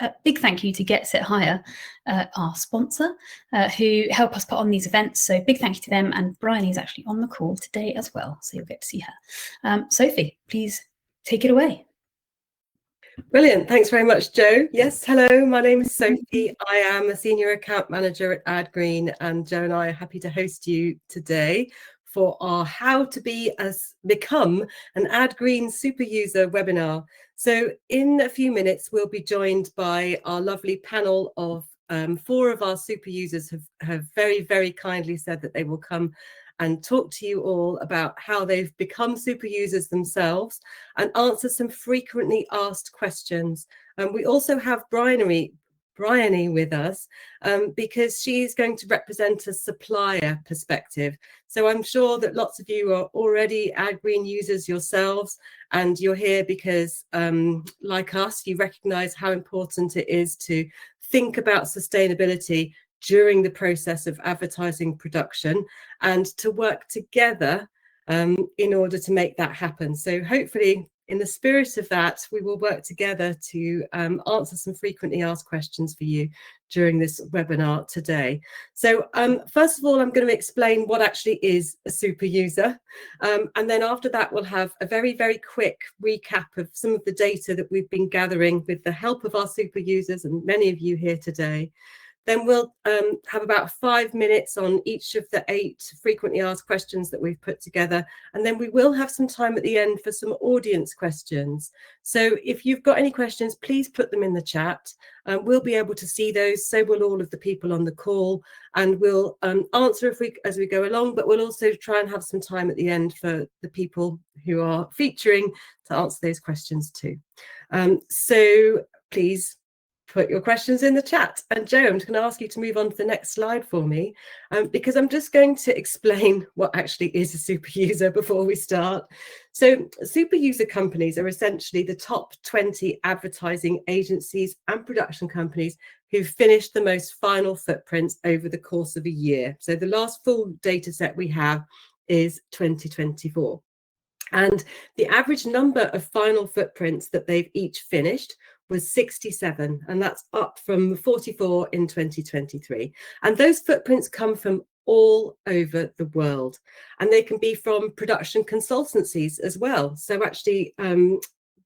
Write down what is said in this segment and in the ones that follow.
a big thank you to Get Set Higher, our sponsor, who help us put on these events. So big thank you to them, and Bryony is actually on the call today as well, so you'll get to see her. Sophie, please take it away. Brilliant. Thanks very much, Jo. Yes, hello, my name is Sophie. I am a Senior Account Manager at AdGreen, and Jo and I are happy to host you today for our How to Become an AdGreen Superuser webinar. So in a few minutes, we'll be joined by our lovely panel of 4 of our super users have very, very kindly said that they will come and talk to you all about how they've become super users themselves and answer some frequently asked questions. We also have Bryony with us because she's going to represent a supplier perspective. So I'm sure that lots of you are already AdGreen users yourselves, and you're here because, like us, you recognise how important it is to think about sustainability during the process of advertising production and to work together in order to make that happen. So hopefully, in the spirit of that, we will work together to answer some frequently asked questions for you during this webinar today. So first of all, I'm going to explain what actually is a super user. And then after that, we'll have a very, very quick recap of some of the data that we've been gathering with the help of our super users and many of you here today. Then we'll have about 5 minutes on each of the 8 frequently asked questions that we've put together. And then we will have some time at the end for some audience questions. So if you've got any questions, please put them in the chat. We'll be able to see those. So will all of the people on the call. And we'll answer as we go along, but we'll also try and have some time at the end for the people who are featuring to answer those questions too. So please put your questions in the chat. And Jo, I'm just going to ask you to move on to the next slide for me, because I'm just going to explain what actually is a super user before we start. So super user companies are essentially the top 20 advertising agencies and production companies who've finished the most final footprints over the course of a year. So the last full data set we have is 2024. And the average number of final footprints that they've each finished was 67, and that's up from 44 in 2023. And those footprints come from all over the world, and they can be from production consultancies as well. So actually,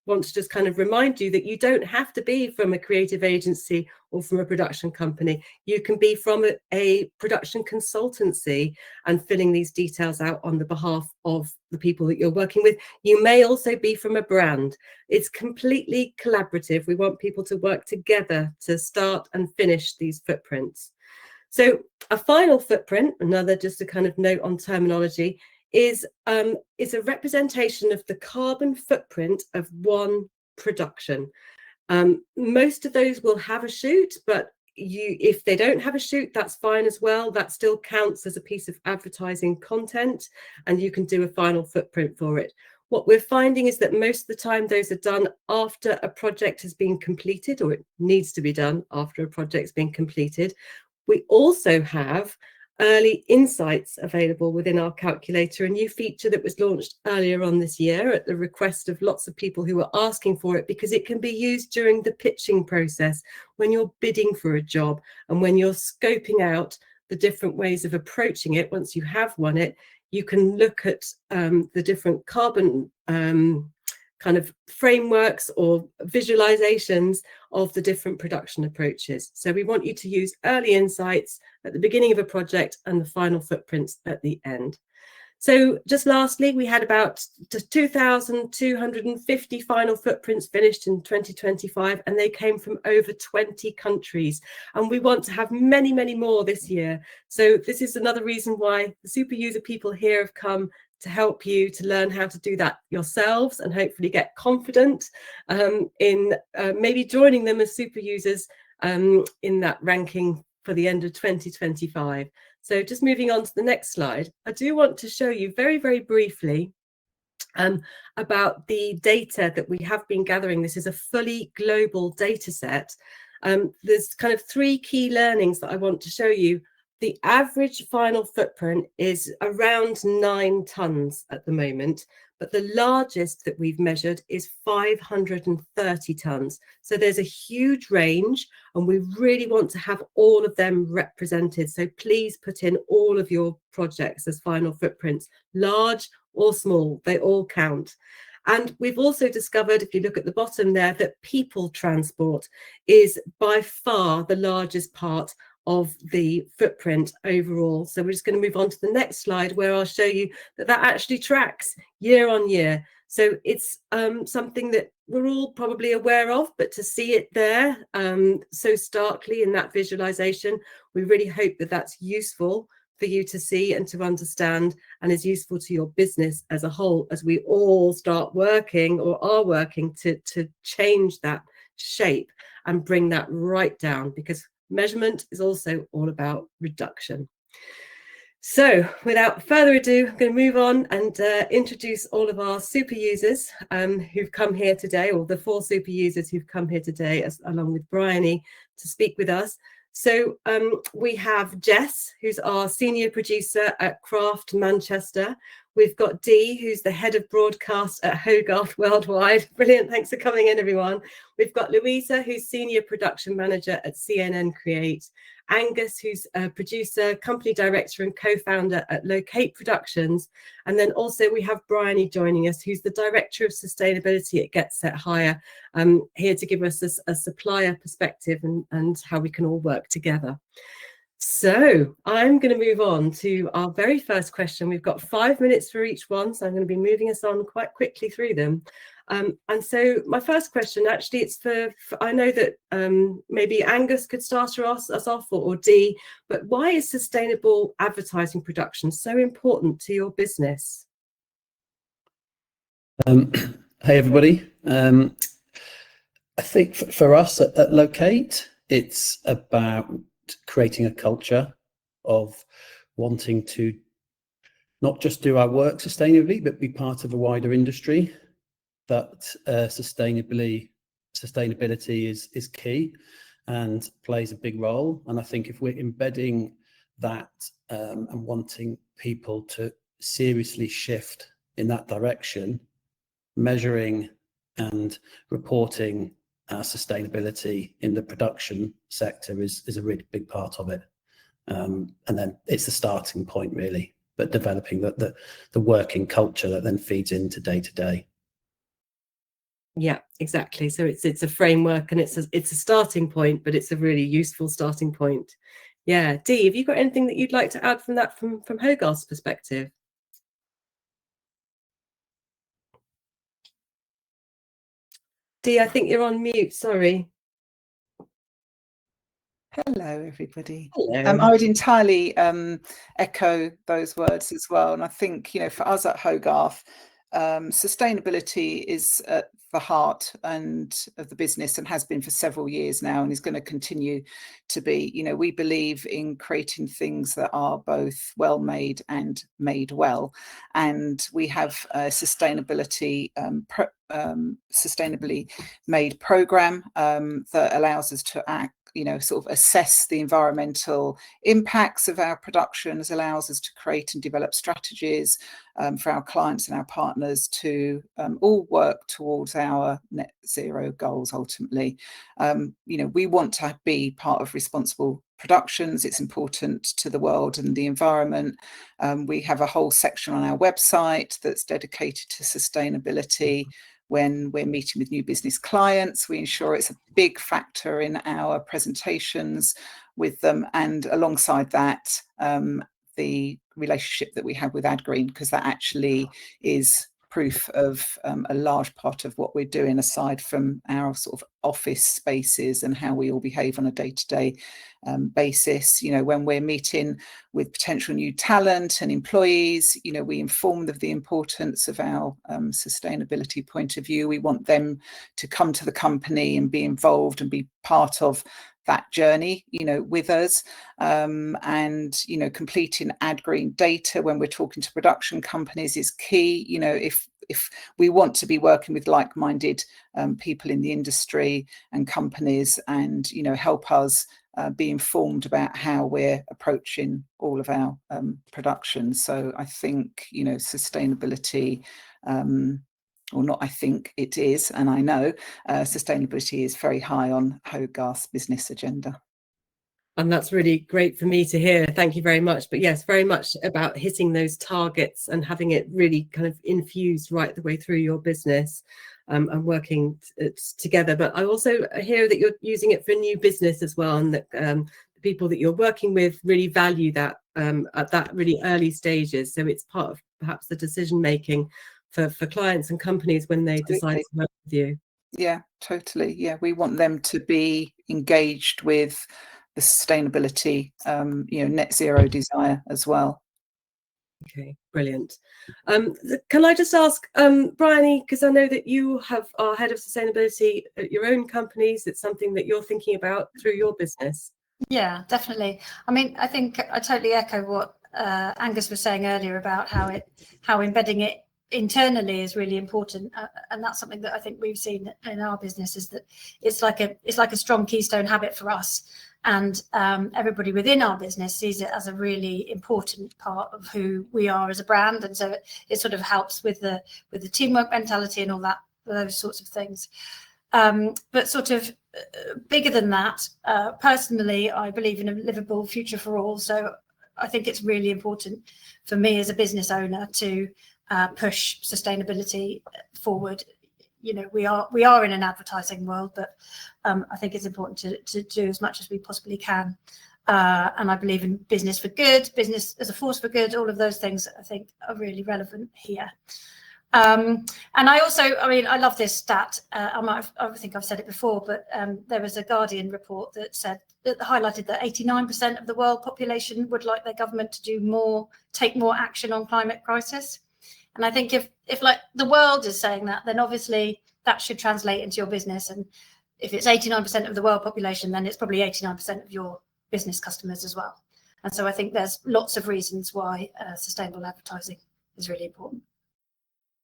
want to just kind of remind you that you don't have to be from a creative agency or from a production company. You can be from a production consultancy and filling these details out on the behalf of the people that you're working with. You may also be from a brand. It's completely collaborative. We want people to work together to start and finish these footprints. So a final footprint, another just a kind of note on terminology, is a representation of the carbon footprint of one production. Most of those will have a shoot, but if they don't have a shoot, that's fine as well. That still counts as a piece of advertising content, and you can do a final footprint for it. What we're finding is that most of the time those are done after a project has been completed, or it needs to be done after a project's been completed. We also have early insights available within our calculator, a new feature that was launched earlier on this year at the request of lots of people who were asking for it, because it can be used during the pitching process when you're bidding for a job and when you're scoping out the different ways of approaching it. Once you have won it, you can look at the different carbon kind of frameworks or visualizations of the different production approaches. So we want you to use early insights at the beginning of a project and the final footprints at the end. So just lastly, we had about 2,250 final footprints finished in 2025, and they came from over 20 countries. And we want to have many, many more this year. So this is another reason why the super user people here have come to help you to learn how to do that yourselves and hopefully get confident in maybe joining them as super users in that ranking for the end of 2025. So just moving on to the next slide, I do want to show you very, very briefly about the data that we have been gathering. This is a fully global data set. There's kind of 3 key learnings that I want to show you the average final footprint is around 9 tonnes at the moment, but the largest that we've measured is 530 tonnes. So there's a huge range, and we really want to have all of them represented. So please put in all of your projects as final footprints, large or small, they all count. And we've also discovered, if you look at the bottom there, that people transport is by far the largest part of the footprint overall. So we're just going to move on to the next slide, where I'll show you that that actually tracks year on year. So it's something that we're all probably aware of, but to see it there so starkly in that visualization, we really hope that that's useful for you to see and to understand, and is useful to your business as a whole, as we all start working or are working to change that shape and bring that right down, because measurement is also all about reduction. So without further ado, I'm going to move on and introduce all of our super users who've come here today, or the 4 super users who've come here today, along with Bryony, to speak with us. So we have Jess, who's our senior producer at Craft Manchester. We've got Dee, who's the head of broadcast at Hogarth Worldwide. Brilliant, thanks for coming in, everyone. We've got Louisa, who's senior production manager at CNN Create. Angus, who's a producer, company director and co-founder at Locate Productions. And then also we have Bryony joining us, who's the director of sustainability at Get Set Hire, here to give us a supplier perspective and how we can all work together. So I'm going to move on to our very first question. We've got 5 minutes for each one, so I'm going to be moving us on quite quickly through them. And so my first question, actually, it's for I know that maybe Angus could start us off, or Dee, but why is sustainable advertising production so important to your business? Hey, everybody. I think for us at Locate, it's about creating a culture of wanting to not just do our work sustainably, but be part of a wider industry. That sustainability is key and plays a big role. And I think if we're embedding that and wanting people to seriously shift in that direction, measuring and reporting sustainability in the production sector is a really big part of it. And then it's the starting point, really, but developing the working culture that then feeds into day to day. Yeah, exactly. So it's a framework, and it's a starting point, but it's a really useful starting point. Yeah, Dee, have you got anything that you'd like to add from that, from Hogarth's perspective? Dee, I think you're on mute. Sorry. Hello, everybody. Hello. I would entirely echo those words as well. And I think, for us at Hogarth, sustainability is at the heart of the business, and has been for several years now, and is going to continue to be. We believe in creating things that are both well made and made well, and we have a sustainably made program that allows us to act, sort of assess the environmental impacts of our productions, allows us to create and develop strategies for our clients and our partners to all work towards our net zero goals ultimately. We want to be part of responsible productions. It's important to the world and the environment. We have a whole section on our website that's dedicated to sustainability. When we're meeting with new business clients, we ensure it's a big factor in our presentations with them. And alongside that, the relationship that we have with AdGreen, because that actually is proof of a large part of what we're doing, aside from our sort of office spaces and how we all behave on a day-to-day basis. When we're meeting with potential new talent and employees, we inform them of the importance of our sustainability point of view. We want them to come to the company and be involved and be part of that journey, with us, and completing AdGreen data when we're talking to production companies is key. If we want to be working with like-minded people in the industry and companies, and help us be informed about how we're approaching all of our productions. So I think, you know, sustainability, or not, I think it is, and I know sustainability is very high on Hogarth's business agenda. And that's really great for me to hear. Thank you very much. But yes, very much about hitting those targets and having it really kind of infused right the way through your business, and working together. But I also hear that you're using it for new business as well, and that the people that you're working with really value that at that really early stages. So it's part of perhaps the decision making for clients and companies when they decide to work with you. Yeah, totally. Yeah, we want them to be engaged with the sustainability, you know, net zero desire as well. Okay, brilliant. Can I just ask, Bryony, because I know that you are head of sustainability at your own companies. It's something that you're thinking about through your business. Yeah, definitely. I mean, I think I totally echo what Angus was saying earlier about how embedding it internally is really important, and that's something that I think we've seen in our business, is that it's like a strong keystone habit for us, and everybody within our business sees it as a really important part of who we are as a brand, and so it sort of helps with the teamwork mentality and all that, those sorts of things. But sort of bigger than that, personally, I believe in a livable future for all. So I think it's really important for me as a business owner to push sustainability forward. You know, we are in an advertising world, but I think it's important to do as much as we possibly can. And I believe in business for good, business as a force for good. All of those things I think are really relevant here. And I also, I mean, I love this stat. I think I've said it before, but there was a Guardian report that highlighted that 89% of the world population would like their government to take more action on climate crisis. And I think if like the world is saying that, then obviously that should translate into your business. And if it's 89% of the world population, then it's probably 89% of your business customers as well. And so I think there's lots of reasons why sustainable advertising is really important.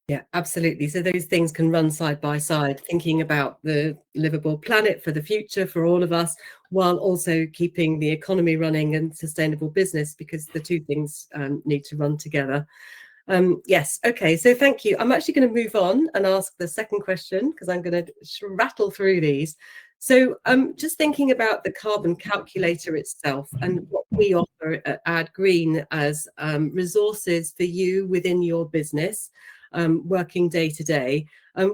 Yeah, absolutely. So those things can run side by side, thinking about the livable planet for the future for all of us, while also keeping the economy running and sustainable business, because the two things need to run together. Yes, okay, so thank you. I'm actually going to move on and ask the second question, because I'm going to rattle through these. So just thinking about the carbon calculator itself and what we offer at AdGreen as resources for you within your business, working day to day.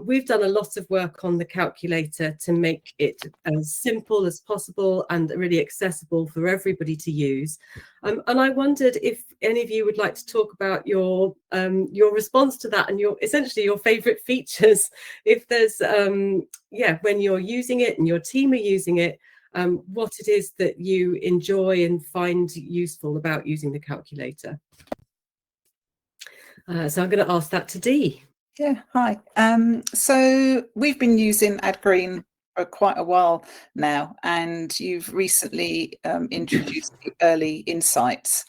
We've done a lot of work on the calculator to make it as simple as possible and really accessible for everybody to use. And I wondered if any of you would like to talk about your response to that and essentially your favorite features. If there's, when you're using it and your team are using it, what it is that you enjoy and find useful about using the calculator. So I'm going to ask that to Dee. Yeah, hi. So we've been using AdGreen for quite a while now, and you've recently introduced the early insights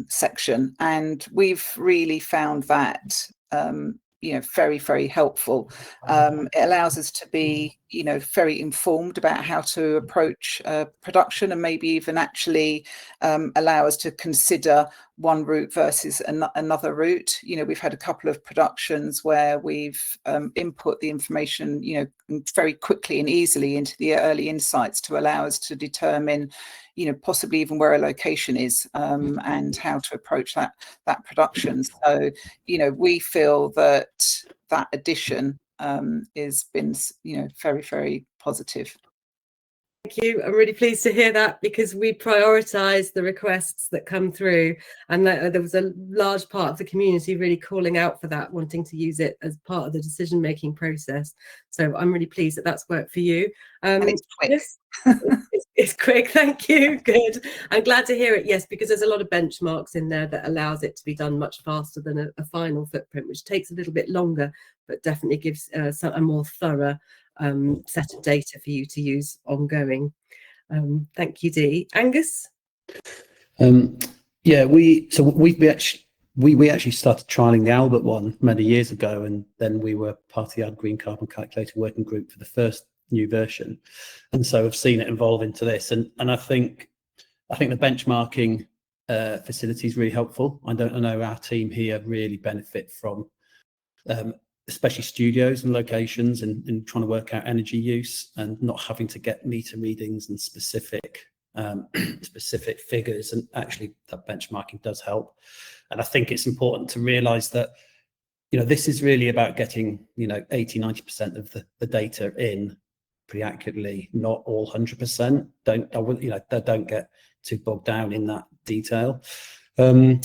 section, and we've really found that very, very helpful. It allows us to be, very informed about how to approach production, and maybe even actually allow us to consider one route versus another route. We've had a couple of productions where we've input the information, very quickly and easily into the early insights to allow us to determine, possibly even where a location is, and how to approach that production. So, we feel that addition has been, very, very positive. Thank you. I'm really pleased to hear that, because we prioritise the requests that come through, and there was a large part of the community really calling out for that, wanting to use it as part of the decision-making process. So I'm really pleased that that's worked for you. And it's quick. Yes, it's quick. Thank you. Good. I'm glad to hear it. Yes, because there's a lot of benchmarks in there that allows it to be done much faster than a final footprint, which takes a little bit longer, but definitely gives a more thorough set of data for you to use ongoing. Thank you, Dee. Angus? Yeah, we actually started trialing the Albert one many years ago, and then we were part of the AdGreen Carbon Calculator working group for the first new version. And so I've seen it evolve into this. And I think the benchmarking facility is really helpful. I know our team here really benefit from especially studios and locations and trying to work out energy use and not having to get meter readings and specific figures. And actually that benchmarking does help. And I think it's important to realize that, you know, this is really about getting, you know, 80-90% of the data in pretty accurately, not all 100%. Don't get too bogged down in that detail. The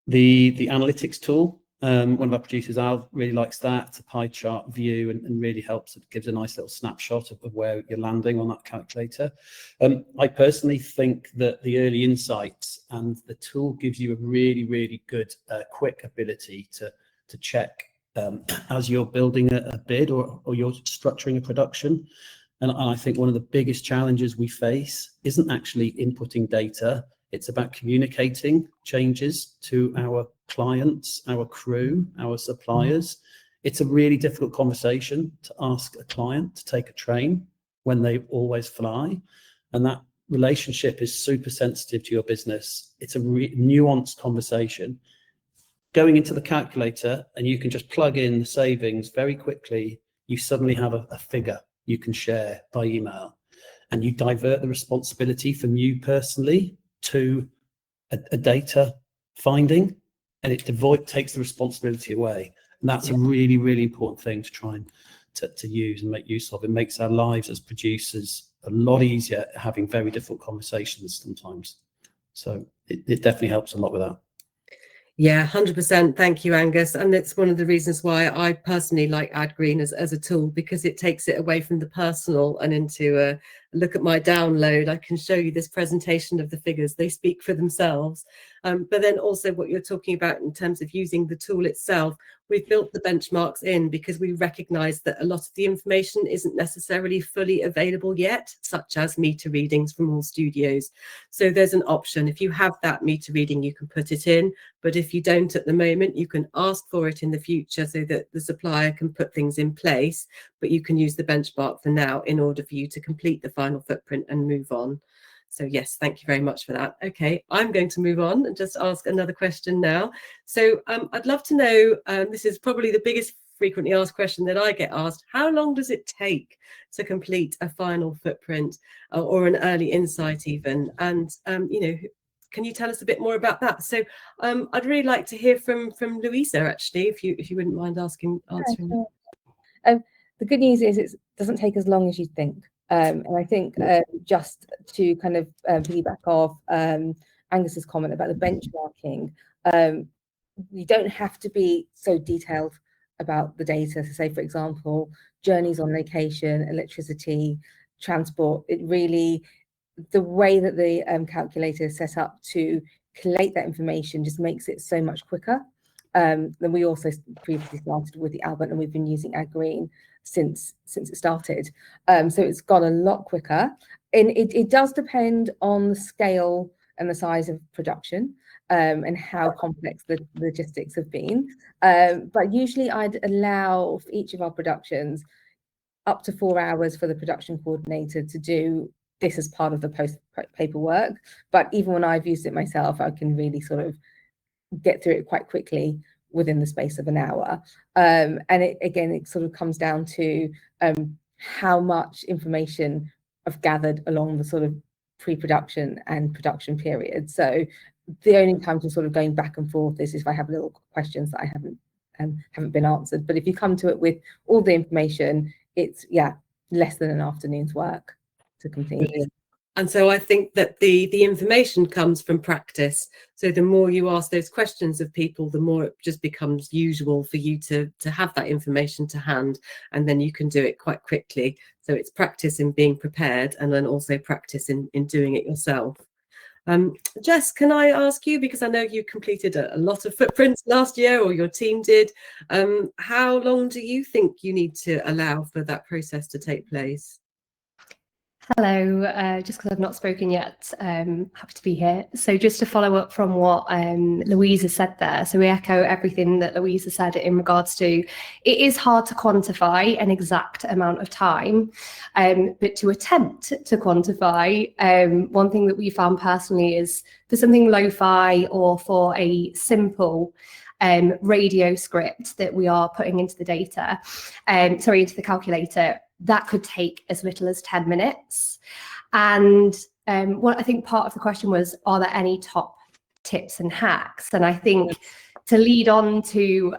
analytics tool, one of our producers, Al, really likes that. It's a pie chart view and really helps. It gives a nice little snapshot of where you're landing on that calculator. I personally think that the early insights and the tool gives you a really, really good, quick ability to check as you're building a bid or you're structuring a production. And I think one of the biggest challenges we face isn't actually inputting data. It's about communicating changes to our clients, our crew, our suppliers. It's a really difficult conversation to ask a client to take a train when they always fly. And that relationship is super sensitive to your business. It's a nuanced conversation. Going into the calculator and you can just plug in the savings very quickly, you suddenly have a figure you can share by email, and you divert the responsibility from you personally to a data finding, and it takes the responsibility away. And that's a really, really important thing to try and to use and make use of. It makes our lives as producers a lot easier, having very difficult conversations sometimes. So it definitely helps a lot with that. Yeah, 100%. Thank you, Angus. And it's one of the reasons why I personally like AdGreen as a tool, because it takes it away from the personal and into a look at my download. I can show you this presentation of the figures. They speak for themselves. But then also what you're talking about in terms of using the tool itself, we've built the benchmarks in because we recognize that a lot of the information isn't necessarily fully available yet, such as meter readings from all studios. So there's an option. If you have that meter reading, you can put it in. But if you don't at the moment, you can ask for it in the future so that the supplier can put things in place. But you can use the benchmark for now in order for you to complete the final footprint and move on. So yes, thank you very much for that. Okay, I'm going to move on and just ask another question now. So I'd love to know, this is probably the biggest frequently asked question that I get asked, how long does it take to complete a final footprint or an early insight even? And, you know, can you tell us a bit more about that? So I'd really like to hear from Louisa, actually, if you wouldn't mind answering. The good news is it doesn't take as long as you think. And I think just to kind of piggyback off Angus's comment about the benchmarking, you don't have to be so detailed about the data. So say, for example, journeys on location, electricity, transport, it really, the way that the calculator is set up to collate that information just makes it so much quicker. Then we also previously started with the Albert, and we've been using AdGreen since it started. So it's gone a lot quicker. And it does depend on the scale and the size of production and how complex the logistics have been. But usually I'd allow for each of our productions up to 4 hours for the production coordinator to do this as part of the post paperwork. But even when I've used it myself, I can really sort of get through it quite quickly within the space of an hour. And it sort of comes down to how much information I've gathered along the sort of pre-production and production period. So the only time to sort of going back and forth is if I have little questions that I haven't been answered. But if you come to it with all the information, it's less than an afternoon's work to complete. Brilliant. And so I think that the information comes from practice. So the more you ask those questions of people, the more it just becomes usual for you to have that information to hand, and then you can do it quite quickly. So it's practice in being prepared, and then also practice in doing it yourself. Jess, can I ask you, because I know you completed a lot of footprints last year, or your team did, how long do you think you need to allow for that process to take place? Hello, just because I've not spoken yet, happy to be here. So just to follow up from what Louisa said there, so we echo everything that Louisa said in regards to, it is hard to quantify an exact amount of time, but to attempt to quantify, one thing that we found personally is for something lo-fi or for a simple radio script that we are putting into the data, into the calculator, that could take as little as 10 minutes. And what I think part of the question was, are there any top tips and hacks? And I think to lead on to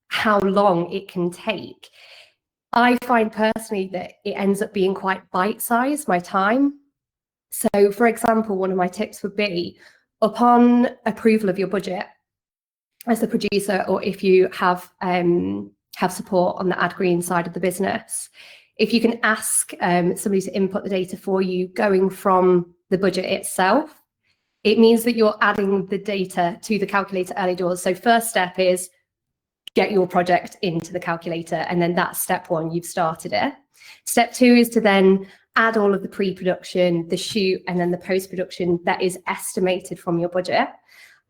how long it can take, I find personally that it ends up being quite bite-sized, my time. So for example, one of my tips would be, upon approval of your budget as the producer, or if you have support on the AdGreen side of the business, if you can ask somebody to input the data for you going from the budget itself, it means that you're adding the data to the calculator early doors. So first step is get your project into the calculator, and then that's step one, you've started it. Step two is to then add all of the pre-production, the shoot, and then the post-production that is estimated from your budget.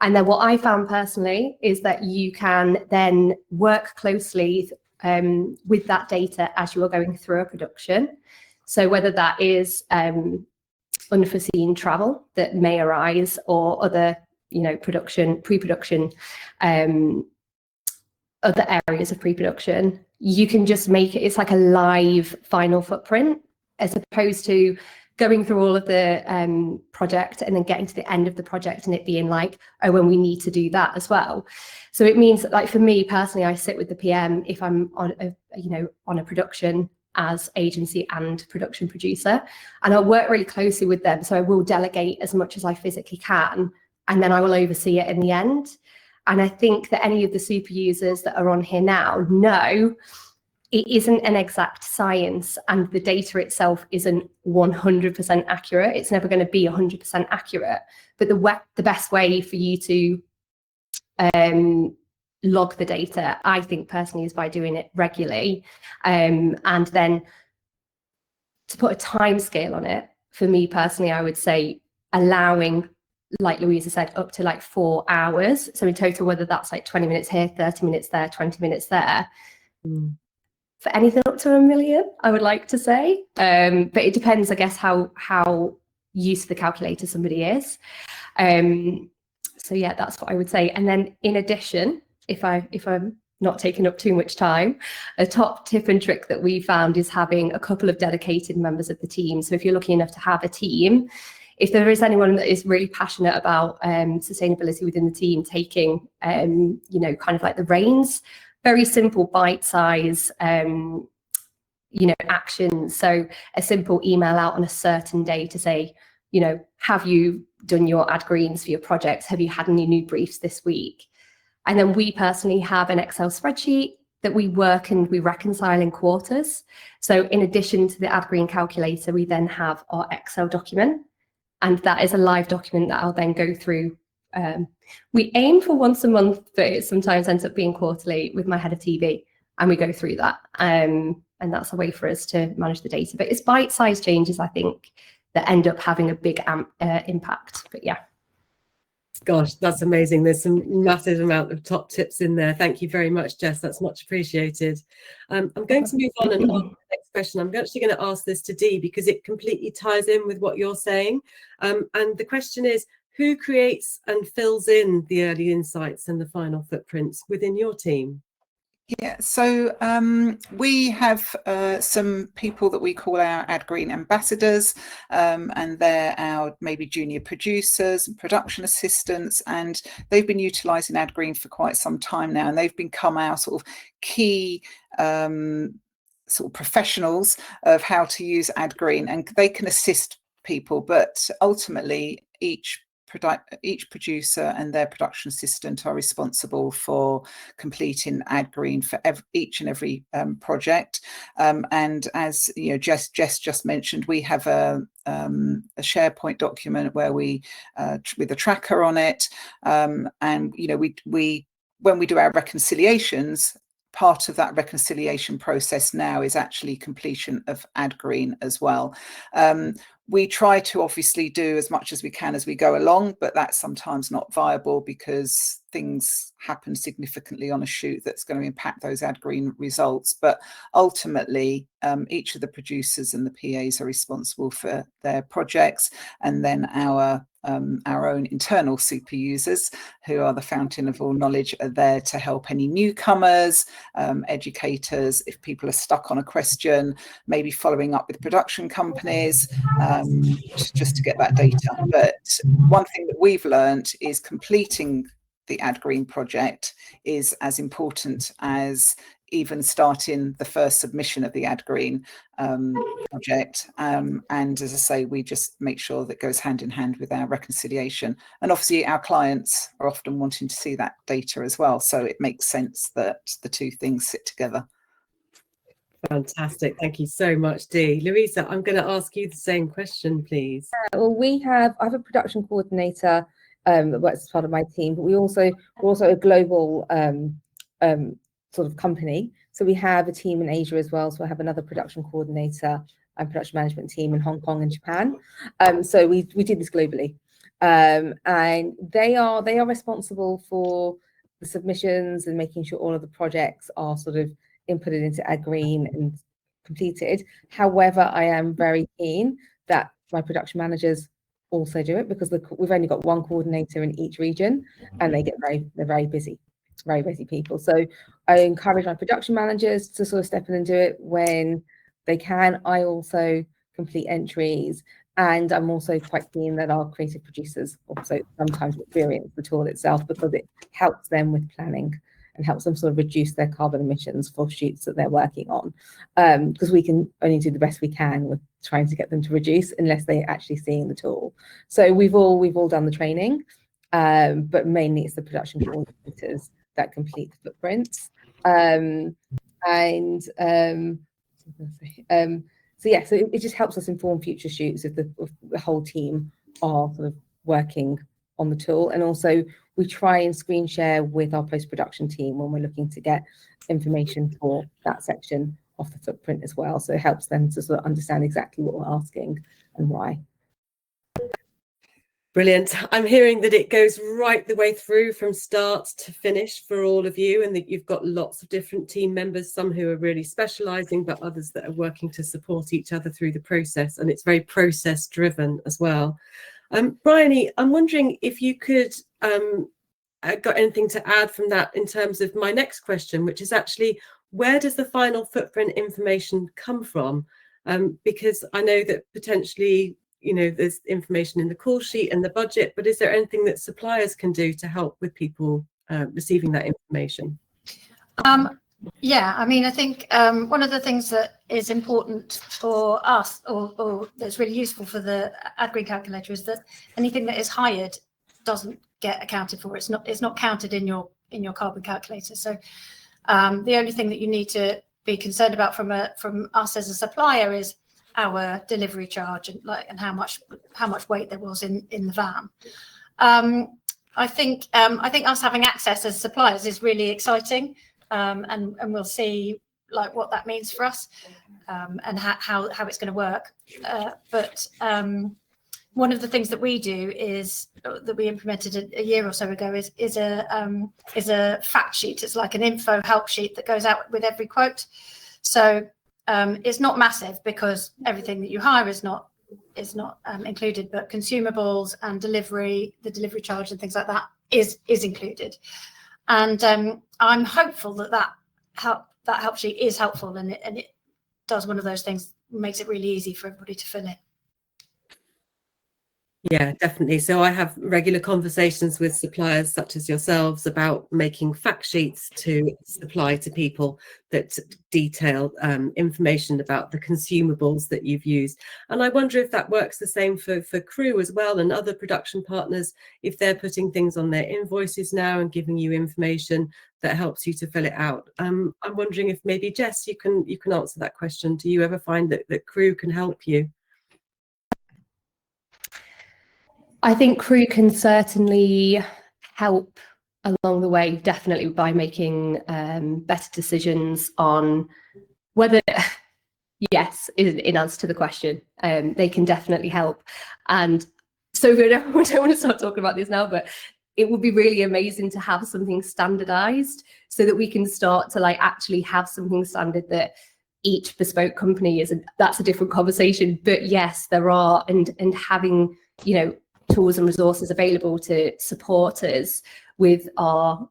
And then what I found personally is that you can then work closely with that data as you are going through a production. So whether that is unforeseen travel that may arise, or other, pre-production, other areas of pre-production, you can just make it, it's like a live final footprint, as opposed to going through all of the project and then getting to the end of the project and it being like, oh, when we need to do that as well. So it means that, like, for me personally, I sit with the PM if I'm on a production as agency and production producer, and I'll work really closely with them. So I will delegate as much as I physically can, and then I will oversee it in the end. And I think that any of the super users that are on here now know it isn't an exact science, and the data itself isn't 100% accurate. It's never going to be 100% accurate. But the best way for you to log the data, I think personally, is by doing it regularly. And then to put a time scale on it, for me personally, I would say allowing, like Louisa said, up to like 4 hours. So in total, whether that's like 20 minutes here, 30 minutes there, 20 minutes there. For anything up to 1 million, I would like to say, but it depends, I guess, how used to the calculator somebody is. So yeah, that's what I would say. And then in addition, if I'm not taking up too much time, a top tip and trick that we found is having a couple of dedicated members of the team. So if you're lucky enough to have a team, if there is anyone that is really passionate about sustainability within the team, taking kind of like the reins. Very simple bite-size, actions. So a simple email out on a certain day to say, have you done your AdGreens for your projects? Have you had any new briefs this week? And then we personally have an Excel spreadsheet that we work and we reconcile in quarters. So in addition to the AdGreen calculator, we then have our Excel document, and that is a live document that I'll then go through. We aim for once a month, but it sometimes ends up being quarterly with my head of TV, and we go through that. And that's a way for us to manage the data. But it's bite-sized changes, I think, that end up having a big impact. But yeah. Gosh, that's amazing. There's some massive amount of top tips in there. Thank you very much, Jess. That's much appreciated. I'm going to move on and ask the next question. I'm actually going to ask this to Dee because it completely ties in with what you're saying. And the question is, who creates and fills in the early insights and the final footprints within your team? Yeah, so we have some people that we call our AdGreen ambassadors, and they're our maybe junior producers and production assistants, and they've been utilising AdGreen for quite some time now, and they've become our sort of key sort of professionals of how to use AdGreen, and they can assist people, but ultimately each producer and their production assistant are responsible for completing AdGreen for each and every project. And as you know, Jess just mentioned, we have a SharePoint document where we with a tracker on it, and you know, we when we do our reconciliations, part of that reconciliation process now is actually completion of AdGreen as well. We try to obviously do as much as we can as we go along, but that's sometimes not viable because things happen significantly on a shoot that's going to impact those AdGreen results. But ultimately, each of the producers and the PAs are responsible for their projects, and then our own internal super users, who are the fountain of all knowledge, are there to help any newcomers, educators, if people are stuck on a question, maybe following up with production companies, just to get that data. But one thing that we've learned is completing the AdGreen project is as important as even starting the first submission of the AdGreen project. And as I say, we just make sure that goes hand in hand with our reconciliation. And obviously our clients are often wanting to see that data as well. So it makes sense that the two things sit together. Fantastic. Thank you so much, Dee. Louisa, I'm going to ask you the same question, please. Well, I have a production coordinator that works as part of my team, but we're also a global sort of company. So we have a team in Asia as well. So I have another production coordinator and production management team in Hong Kong and Japan. So we do this globally, and they are responsible for the submissions and making sure all of the projects are sort of inputted into AdGreen and completed. However, I am very keen that my production managers also do it, because we've only got one coordinator in each region, and they're very busy people. So I encourage my production managers to sort of step in and do it when they can. I also complete entries, and I'm also quite keen that our creative producers also sometimes experience the tool itself, because it helps them with planning and helps them sort of reduce their carbon emissions for shoots that they're working on, because we can only do the best we can with trying to get them to reduce unless they're actually seeing the tool. So we've all done the training, but mainly it's the production coordinators that complete the footprints. So it just helps us inform future shoots if the whole team are sort of working on the tool. And also we try and screen share with our post-production team when we're looking to get information for that section of the footprint as well. So it helps them to sort of understand exactly what we're asking and why. Brilliant. I'm hearing that it goes right the way through from start to finish for all of you, and that you've got lots of different team members, some who are really specialising, but others that are working to support each other through the process. And it's very process driven as well. Bryony, I'm wondering if you could got anything to add from that in terms of my next question, which is actually, where does the final footprint information come from? Because I know that potentially, you know, there's information in the call sheet and the budget, but is there anything that suppliers can do to help with people receiving that information? Yeah, I mean, I think one of the things that is important for us, or that's really useful for the AdGreen calculator, is that anything that is hired doesn't get accounted for. It's not counted in your carbon calculator. So the only thing that you need to be concerned about from us as a supplier is our delivery charge and how much weight there was in the van. I think us having access as suppliers is really exciting. And we'll see like what that means for us, and how it's going to work. But one of the things that we do is that we implemented a year or so ago is a fact sheet. It's like an info help sheet that goes out with every quote. So it's not massive, because everything that you hire is not included, but consumables and the delivery charge and things like that is included. And I'm hopeful that help sheet is helpful, and it does one of those things, makes it really easy for everybody to fill in. Yeah, definitely. So I have regular conversations with suppliers such as yourselves about making fact sheets to supply to people that detail information about the consumables that you've used. And I wonder if that works the same for crew as well, and other production partners, if they're putting things on their invoices now and giving you information that helps you to fill it out. I'm wondering if maybe Jess, you can answer that question. Do you ever find that crew can help you? I think crew can certainly help along the way, definitely by making better decisions on whether, yes, in answer to the question, they can definitely help. And so we don't want to start talking about this now, but it would be really amazing to have something standardized so that we can start to like actually have something standard that each bespoke company is. And that's a different conversation. But yes, there are, and having, you know, tools and resources available to support us with our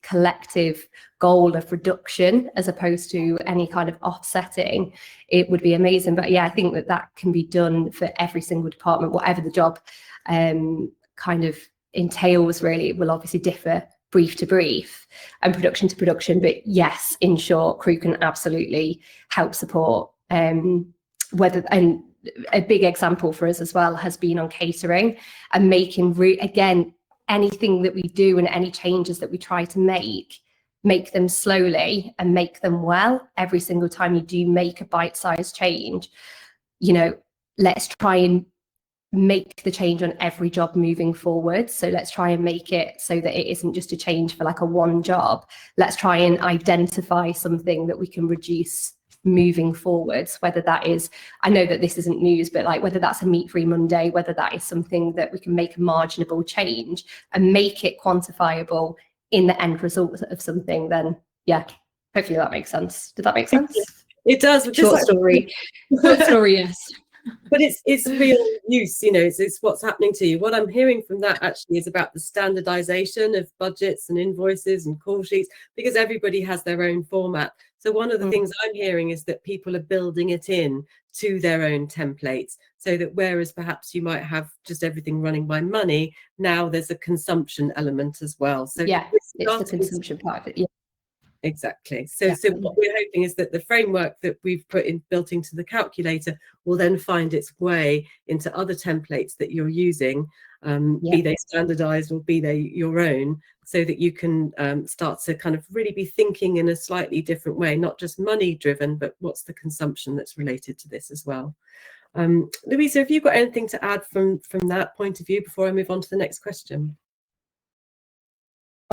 collective goal of reduction as opposed to any kind of offsetting, it would be amazing. But yeah, I think that can be done for every single department, whatever the job kind of entails. Really, it will obviously differ brief to brief and production to production, but yes, in short, crew can absolutely help support whether, and a big example for us as well has been on catering and making again, anything that we do and any changes that we try to make them slowly and make them well. Every single time you do make a bite-sized change, you know, let's try and make the change on every job moving forward. So let's try and make it so that it isn't just a change for like a one job. Let's try and identify something that we can reduce moving forwards, whether that is, I know that this isn't news, but like whether that's a meat-free Monday, whether that is something that we can make a marginable change and make it quantifiable in the end result of something, then yeah, hopefully that makes sense. Did that make sense? It does. Short story. Short story, yes. But it's real use, you know, it's what's happening to you. What I'm hearing from that actually is about the standardization of budgets and invoices and call sheets, because everybody has their own format. So one of the things I'm hearing is that people are building it in to their own templates, so that whereas perhaps you might have just everything running by money, now there's a consumption element as well. So yeah, it's the consumption part of it. Yeah. Exactly. So what we're hoping is that the framework that we've built into the calculator will then find its way into other templates that you're using, be they standardized or be they your own, so that you can start to kind of really be thinking in a slightly different way, not just money driven, but what's the consumption that's related to this as well. Louisa, have you got anything to add from that point of view before I move on to the next question?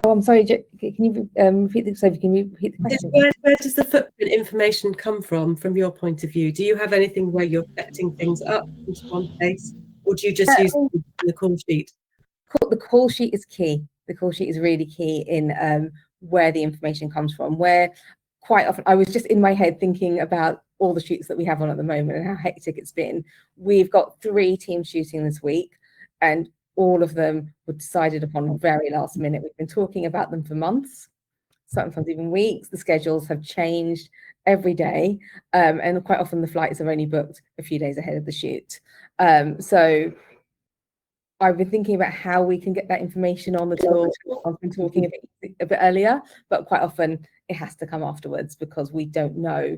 Oh, I'm sorry, can you repeat the, Sophie, can you repeat the question? Where does the footprint information come from your point of view? Do you have anything where you're setting things up into one place, or do you just use the call sheet? The call sheet is key. The call sheet is really key in where the information comes from, where quite often, I was just in my head thinking about all the shoots that we have on at the moment and how hectic it's been. We've got 3 teams shooting this week, and all of them were decided upon very last minute. We've been talking about them for months, sometimes even weeks. The schedules have changed every day, and quite often the flights are only booked a few days ahead of the shoot. So I've been thinking about how we can get that information on the tool. I've been talking a bit earlier, but quite often it has to come afterwards because we don't know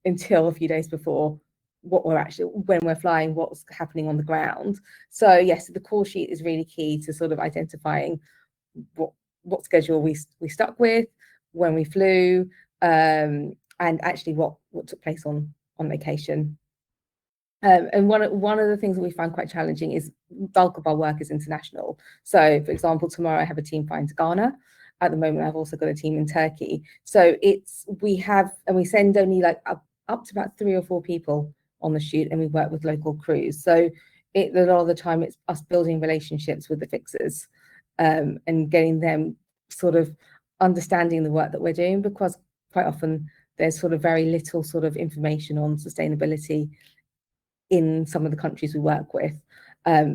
until a few days before what we're actually, when we're flying, what's happening on the ground. So yes, the call sheet is really key to sort of identifying what schedule we stuck with, when we flew, and actually what took place on vacation. And one of the things that we find quite challenging is bulk of our work is international. So for example, tomorrow I have a team flying to Ghana. At the moment, I've also got a team in Turkey. So we send only like up to about 3 or 4 people on the shoot, and we work with local crews. So a lot of the time it's us building relationships with the fixers, and getting them sort of understanding the work that we're doing, because quite often there's sort of very little sort of information on sustainability in some of the countries we work with.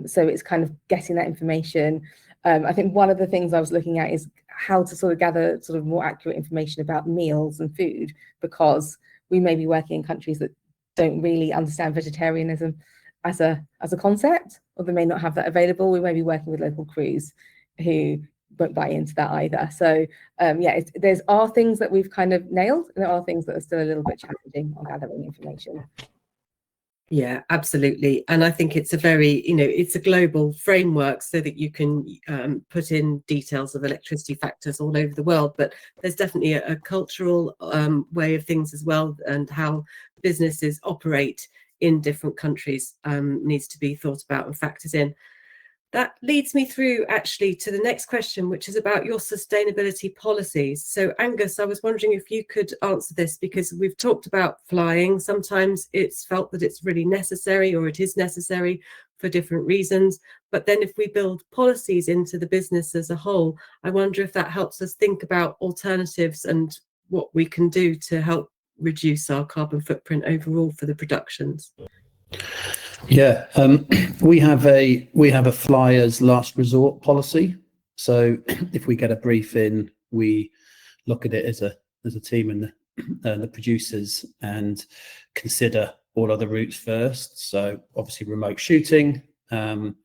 So it's kind of getting that information. I think one of the things I was looking at is how to sort of gather sort of more accurate information about meals and food, because we may be working in countries that don't really understand vegetarianism as a concept, or they may not have that available. We may be working with local crews who won't buy into that either. So there's are things that we've kind of nailed, and there are things that are still a little bit challenging on gathering information. Yeah, absolutely. And I think it's a very, it's a global framework so that you can put in details of electricity factors all over the world. But there's definitely a cultural way of things as well, and how businesses operate in different countries needs to be thought about and factored in. That leads me through actually to the next question, which is about your sustainability policies. So Angus, I was wondering if you could answer this, because we've talked about flying. Sometimes it's felt that it's really necessary, or it is necessary for different reasons. But then if we build policies into the business as a whole, I wonder if that helps us think about alternatives and what we can do to help reduce our carbon footprint overall for the productions. Yeah, we have a flyers last resort policy. So if we get a brief in, we look at it as a team and the producers and consider all other routes first. So obviously remote shooting, long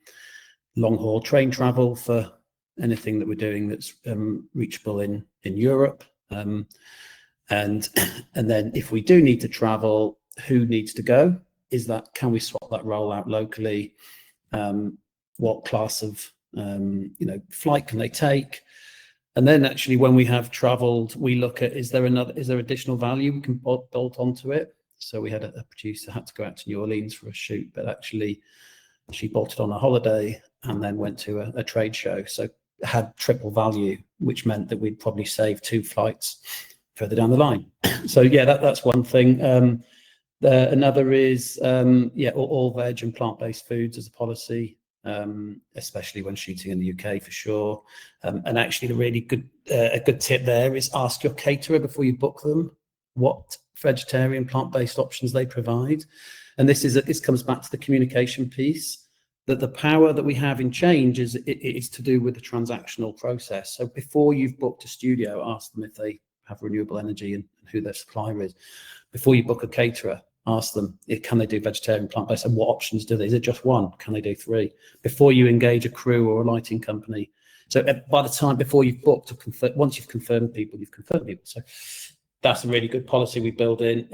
haul train travel for anything that we're doing that's reachable in Europe, and then if we do need to travel, who needs to go? Can we swap that role out locally? What class of flight can they take? And then actually, when we have travelled, we look at is there additional value we can bolt onto it? So we had a producer had to go out to New Orleans for a shoot, but actually she bolted on a holiday and then went to a trade show. So had triple value, which meant that we'd probably save 2 flights further down the line. So yeah, that's one thing. Another is all veg and plant-based foods as a policy, especially when shooting in the UK for sure. And actually, a good tip there is ask your caterer before you book them what vegetarian, plant-based options they provide. And this comes back to the communication piece, that the power that we have in change is to do with the transactional process. So before you've booked a studio, ask them if they have renewable energy and who their supplier is. Before you book a caterer, ask them, can they do vegetarian, plant-based, and what options do they? Is it just one? Can they do 3? Before you engage a crew or a lighting company. So by the time, before you've booked, once you've confirmed people, you've confirmed people. So that's a really good policy we build in.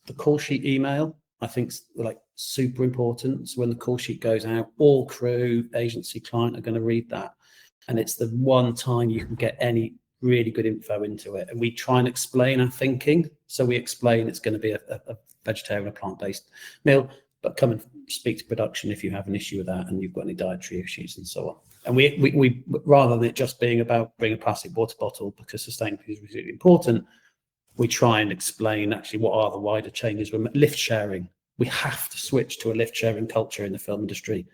The call sheet email, I think, is like super important. So when the call sheet goes out, all crew, agency, client are going to read that. And it's the one time you can get any really good info into it. And we try and explain our thinking. So we explain it's going to be a vegetarian or plant-based meal, but come and speak to production if you have an issue with that and you've got any dietary issues and so on. And we rather than it just being about bring a plastic water bottle because sustainability is really important, we try and explain actually what are the wider changes. Lift sharing, we have to switch to a lift sharing culture in the film industry.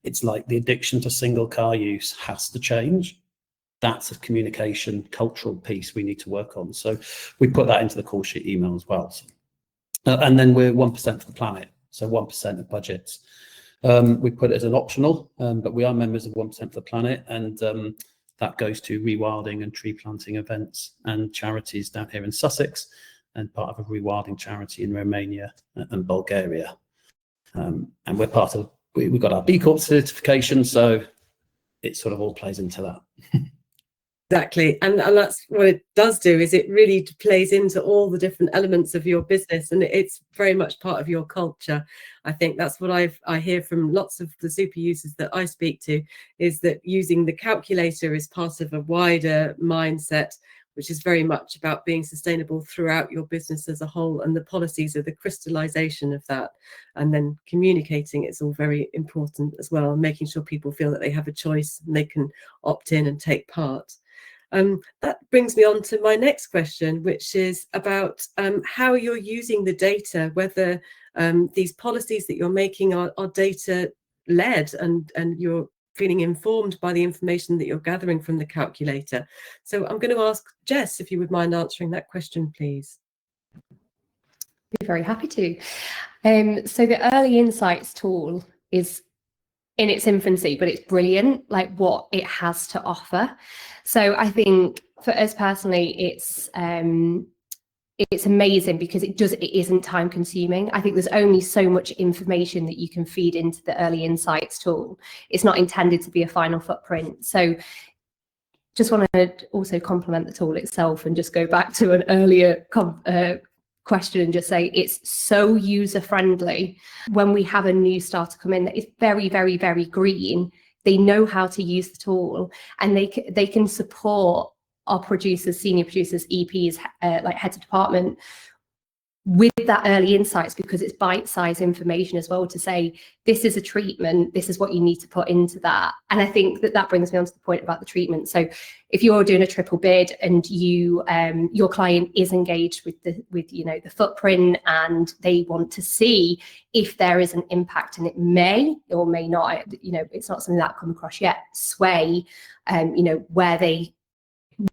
It's like the addiction to single car use has to change. That's a communication cultural piece we need to work on. So we put that into the call sheet email as well. So, and then we're 1% for the planet, so 1% of budgets. We put it as an optional, but we are members of 1% for the planet, and that goes to rewilding and tree planting events and charities down here in Sussex, and part of a rewilding charity in Romania and Bulgaria. And we're part of, we've got our B Corp certification, so it sort of all plays into that. Exactly, and that's what it does do, is it really plays into all the different elements of your business, and it's very much part of your culture. I think that's what I hear from lots of the super users that I speak to, is that using the calculator is part of a wider mindset, which is very much about being sustainable throughout your business as a whole, and the policies are the crystallization of that, and then communicating it's all very important as well, making sure people feel that they have a choice and they can opt in and take part. That brings me on to my next question, which is about how you're using the data, whether these policies that you're making are data led and you're feeling informed by the information that you're gathering from the calculator. So I'm going to ask Jess if you would mind answering that question, please. Be very happy to. So the early insights tool is in its infancy, but it's brilliant, like what it has to offer. So I think for us personally, it's amazing because it isn't time consuming. I think there's only so much information that you can feed into the early insights tool. It's not intended to be a final footprint. So just want to also compliment the tool itself and just go back to an earlier question and just say it's so user friendly. When we have a new starter come in that is very, very, very green, they know how to use the tool, and they can support our producers, senior producers, EPs, like heads of department with that early insights, because it's bite-sized information as well, to say this is a treatment, this is what you need to put into that. And I think that brings me on to the point about the treatment. So if you're doing a triple bid and you your client is engaged with the footprint, and they want to see if there is an impact, and it may or may not, it's not something that I've come across yet, sway where they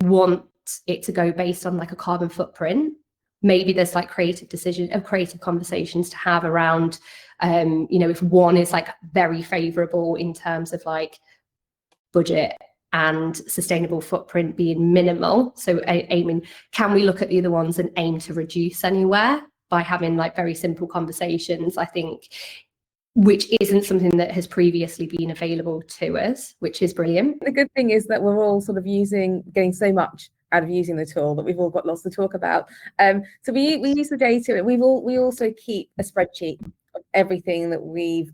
want it to go based on like a carbon footprint. Maybe there's like creative conversations to have around, if one is like very favorable in terms of like budget and sustainable footprint being minimal. So aiming, can we look at the other ones and aim to reduce anywhere by having like very simple conversations, I think, which isn't something that has previously been available to us, which is brilliant. The good thing is that we're all sort of getting so much out of using the tool that we've all got lots to talk about. So we use the data, and we also keep a spreadsheet of everything that we've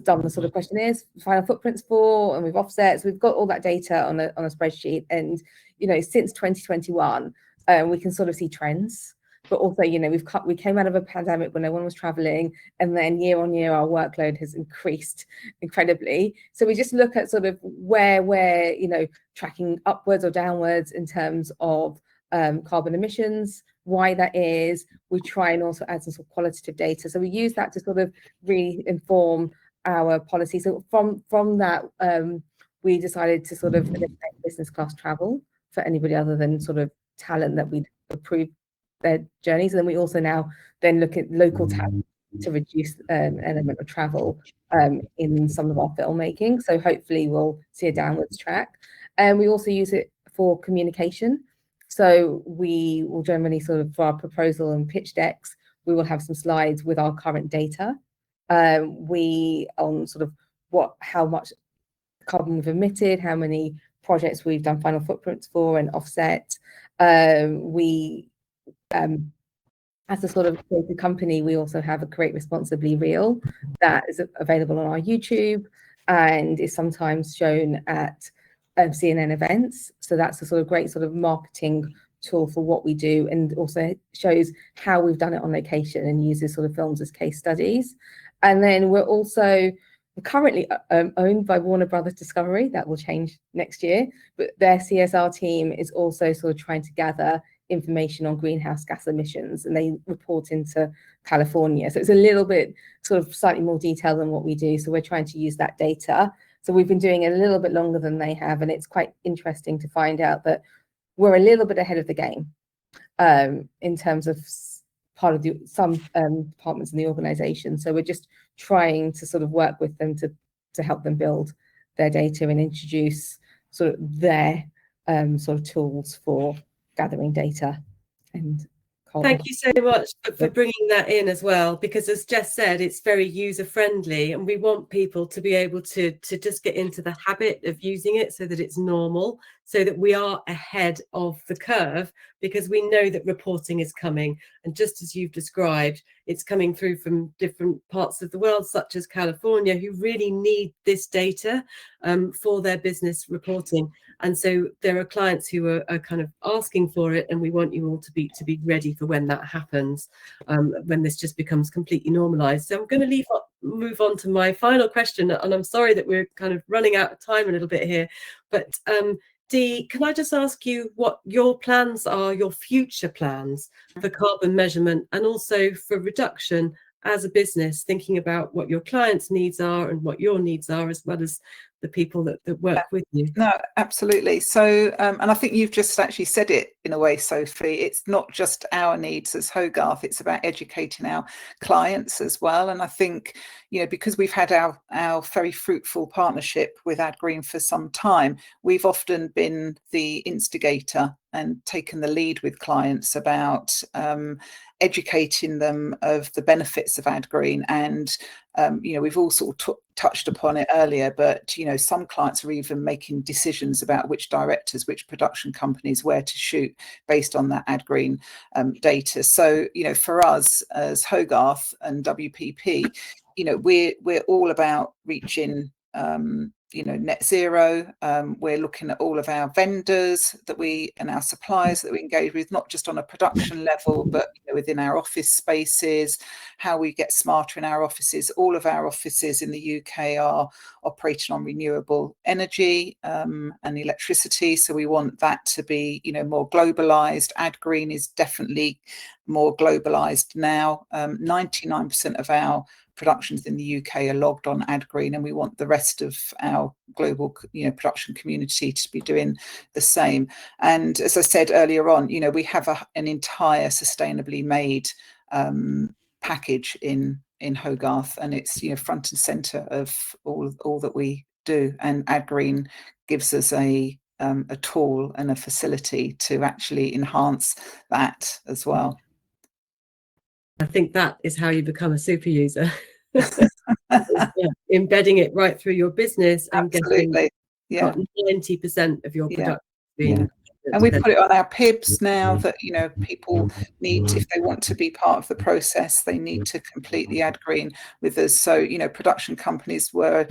done the sort of questionnaires, final footprints for, and we've offsets. We've got all that data on a spreadsheet, and since 2021, we can sort of see trends. But also, we came out of a pandemic when no one was traveling, and then year on year our workload has increased incredibly. So we just look at sort of where we're tracking upwards or downwards in terms of carbon emissions, why that is. We try and also add some sort of qualitative data. So we use that to sort of really inform our policy. So from that, we decided to sort of eliminate business class travel for anybody other than sort of talent that we'd approve their journeys. And then we also now then look at local talent to reduce an element of travel in some of our filmmaking. So hopefully we'll see a downwards track. And we also use it for communication. So we will generally sort of, for our proposal and pitch decks, we will have some slides with our current data. On sort of how much carbon we've emitted, how many projects we've done final footprints for and offset. As a sort of creative company, we also have a Create Responsibly reel that is available on our YouTube and is sometimes shown at CNN events. So that's a sort of great sort of marketing tool for what we do, and also shows how we've done it on location and uses sort of films as case studies. And then we're currently owned by Warner Brothers Discovery. That will change next year, but their CSR team is also sort of trying to gather information on greenhouse gas emissions, and they report into California. So it's a little bit sort of slightly more detailed than what we do. So we're trying to use that data. So we've been doing it a little bit longer than they have, and it's quite interesting to find out that we're a little bit ahead of the game in terms of part of some departments in the organization. So we're just trying to sort of work with them to help them build their data and introduce sort of their sort of tools for gathering data. And thank you so much for bringing that in as well, because as Jess said, it's very user friendly, and we want people to be able to just get into the habit of using it so that it's normal, so that we are ahead of the curve, because we know that reporting is coming. And just as you've described, it's coming through from different parts of the world, such as California, who really need this data for their business reporting. And so there are clients who are kind of asking for it, and we want you all to be ready for when that happens, when this just becomes completely normalized. So I'm going to move on to my final question, and I'm sorry that we're kind of running out of time a little bit here, but Dee, can I just ask you what your plans are, your future plans for carbon measurement and also for reduction as a business, thinking about what your clients' needs are and what your needs are, as well as the people that work with you? No, absolutely. So, and I think you've just actually said it in a way, Sophie. It's not just our needs as Hogarth, it's about educating our clients as well. And I think, because we've had our very fruitful partnership with AdGreen for some time, we've often been the instigator and taken the lead with clients about educating them of the benefits of AdGreen. And we've all sort of touched upon it earlier, but some clients are even making decisions about which directors, which production companies, where to shoot based on that AdGreen data. So for us as Hogarth and WPP, we're all about reaching you know, net zero. We're looking at all of our vendors and our suppliers that we engage with, not just on a production level, but you know, within our office spaces, how we get smarter in our offices. All of our offices in the UK are operating on renewable energy and electricity, so we want that to be, you know, more globalized. AdGreen is definitely more globalized now. 99% of our productions in the UK are logged on AdGreen, and we want the rest of our global, you know, production community to be doing the same. And as I said earlier on, you know, we have an entire sustainably made package in Hogarth, and it's, you know, front and center of all that we do. And AdGreen gives us a tool and a facility to actually enhance that as well. I think that is how you become a super user. Embedding it right through your business and Absolutely. getting 90% of your production being. And we put it on our PIBs now that, you know, people need, if they want to be part of the process, they need to complete the AdGreen with us. So, you know, production companies were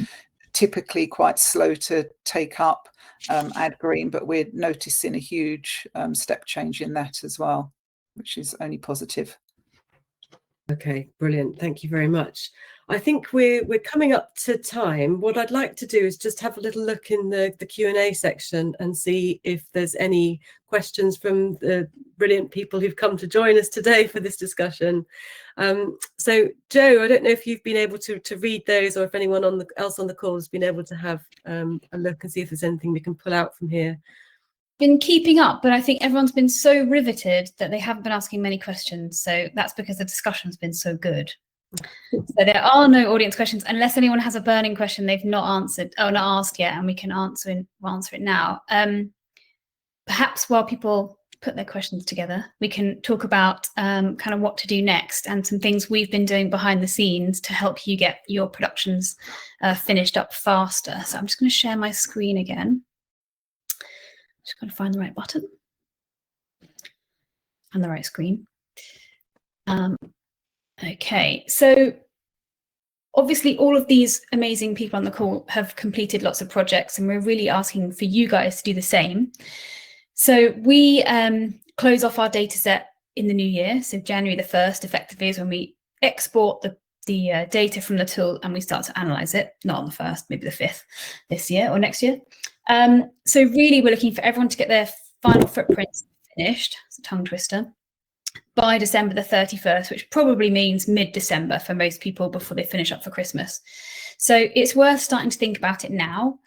typically quite slow to take up AdGreen, but we're noticing a huge step change in that as well, which is only positive. Okay, brilliant. Thank you very much. I think we're coming up to time. What I'd like to do is just have a little look in the Q&A section and see if there's any questions from the brilliant people who've come to join us today for this discussion. So Joe, I don't know if you've been able to read those, or if anyone else on the call has been able to have a look and see if there's anything we can pull out from here. Been keeping up, but I think everyone's been so riveted that they haven't been asking many questions. So that's because the discussion's been so good. So there are no audience questions unless anyone has a burning question they've not answered or not asked yet, and we can answer it now. Perhaps while people put their questions together, we can talk about kind of what to do next and some things we've been doing behind the scenes to help you get your productions finished up faster. So I'm just going to share my screen again. Just got to find the right button and the right screen. Okay, so obviously all of these amazing people on the call have completed lots of projects, and we're really asking for you guys to do the same. So we close off our data set in the new year. So January the 1st effectively is when we export the data from the tool and we start to analyze it, not on the 1st, maybe the 5th this year or next year. So really we're looking for everyone to get their final footprints finished, it's a tongue twister, by December the 31st, which probably means mid-December for most people before they finish up for Christmas. So it's worth starting to think about it now.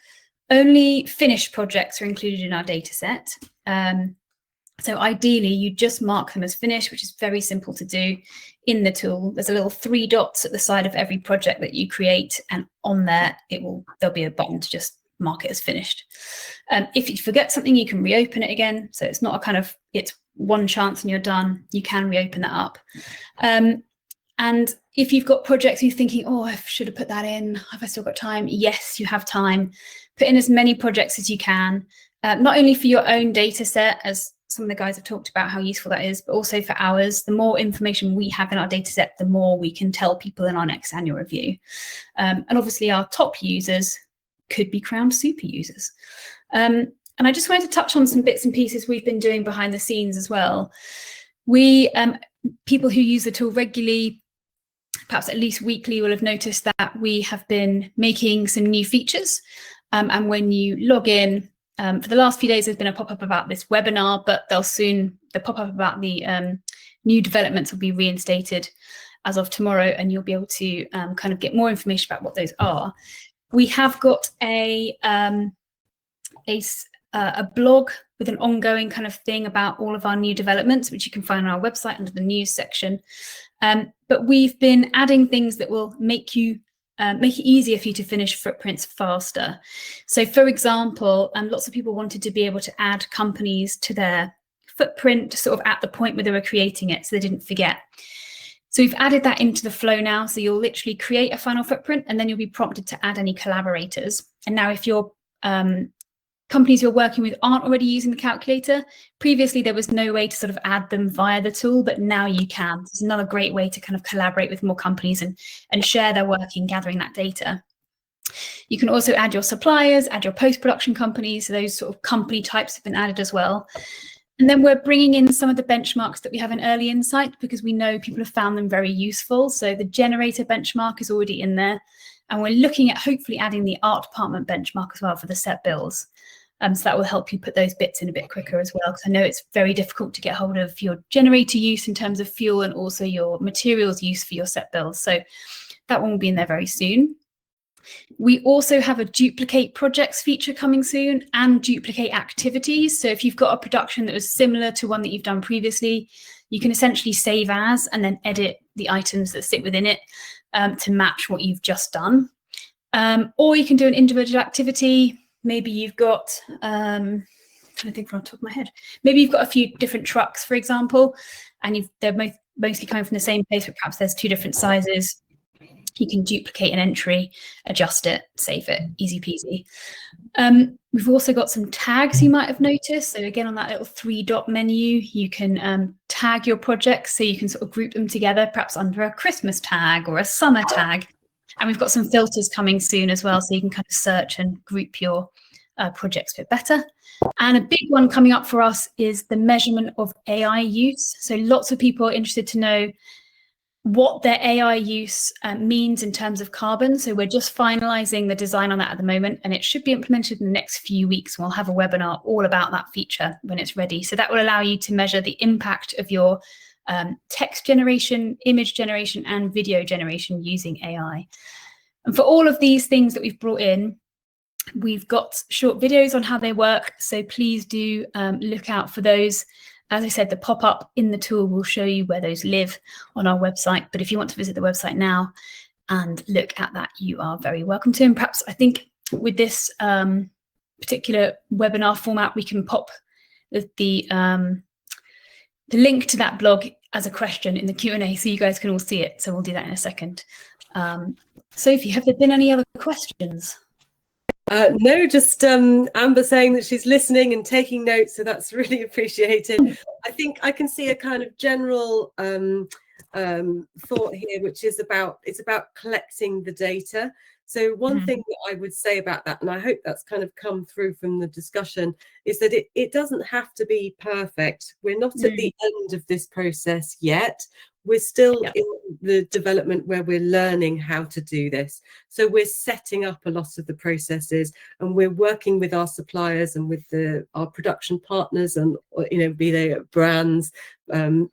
Only finished projects are included in our data set. So ideally you just mark them as finished, which is very simple to do in the tool. There's a little 3 dots at the side of every project that you create, and on there there'll be a button to just mark it as finished. If you forget something, you can reopen it again. So it's not a kind of, it's one chance and you're done. You can reopen that up. And if you've got projects you're thinking, oh, I should have put that in, have I still got time? Yes, you have time. Put in as many projects as you can, not only for your own data set, as some of the guys have talked about how useful that is, but also for ours. The more information we have in our data set, the more we can tell people in our next annual review. And obviously our top users could be crowned super users. And I just wanted to touch on some bits and pieces we've been doing behind the scenes as well. We, people who use the tool regularly, perhaps at least weekly, will have noticed that we have been making some new features. And when you log in, for the last few days, there's been a pop-up about this webinar, but the pop-up about the new developments will be reinstated as of tomorrow, and you'll be able to kind of get more information about what those are. We have got a blog with an ongoing kind of thing about all of our new developments, which you can find on our website under the news section. But we've been adding things that will make it easier for you to finish footprints faster. So for example, lots of people wanted to be able to add companies to their footprint sort of at the point where they were creating it, so they didn't forget. So we've added that into the flow now. So you'll literally create a final footprint and then you'll be prompted to add any collaborators. And now if your companies you're working with aren't already using the calculator, previously there was no way to sort of add them via the tool, but now you can. It's another great way to kind of collaborate with more companies and share their work in gathering that data. You can also add your suppliers, add your post-production companies. So those sort of company types have been added as well. And then we're bringing in some of the benchmarks that we have in early insight because we know people have found them very useful. So the generator benchmark is already in there. And we're looking at hopefully adding the art department benchmark as well for the set bills. So that will help you put those bits in a bit quicker as well, because I know it's very difficult to get hold of your generator use in terms of fuel and also your materials use for your set bills. So that one will be in there very soon. We also have a duplicate projects feature coming soon and duplicate activities. So if you've got a production that was similar to one that you've done previously, you can essentially save as and then edit the items that sit within it to match what you've just done. Or you can do an individual activity. Maybe you've got, I'm trying to think from the top of my head. Maybe you've got a few different trucks, for example, and they're mostly coming from the same place, but perhaps there's two different sizes. You can duplicate an entry, adjust it, save it, easy peasy. We've also got some tags you might have noticed. So again, on that little 3-dot menu, you can tag your projects so you can sort of group them together, perhaps under a Christmas tag or a summer tag. And we've got some filters coming soon as well, so you can kind of search and group your projects a bit better. And a big one coming up for us is the measurement of AI use. So lots of people are interested to know what their AI use means in terms of carbon. So we're just finalizing the design on that at the moment, and it should be implemented in the next few weeks. We'll have a webinar all about that feature when it's ready. So that will allow you to measure the impact of your text generation, image generation, and video generation using AI. And for all of these things that we've brought in, we've got short videos on how they work. So please do look out for those. As I said, the pop-up in the tool will show you where those live on our website. But if you want to visit the website now and look at that, you are very welcome to. And perhaps I think with this particular webinar format, we can pop the link to that blog as a question in the Q&A so you guys can all see it. So we'll do that in a second. Sophie, have there been any other questions? No, just Amber saying that she's listening and taking notes, so that's really appreciated. I think I can see a kind of general thought here, which is it's about collecting the data. So one thing that I would say about that, and I hope that's kind of come through from the discussion, is that it doesn't have to be perfect. We're not at the end of this process yet. We're still in the development where we're learning how to do this. So we're setting up a lot of the processes, and we're working with our suppliers and with our production partners, and be they brands,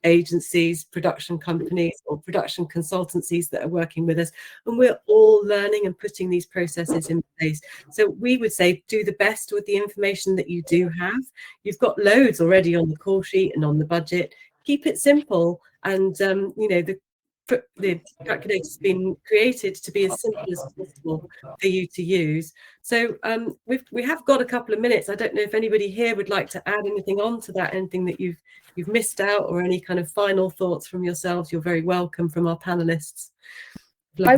agencies, production companies, or production consultancies that are working with us. And we're all learning and putting these processes in place. So we would say do the best with the information that you do have. You've got loads already on the call sheet and on the budget. Keep it simple, and the calculator's been created to be as simple as possible for you to use. So we have got a couple of minutes. I don't know if anybody here would like to add anything on to that, anything that you've missed out, or any kind of final thoughts from yourselves. You're very welcome from our panelists. I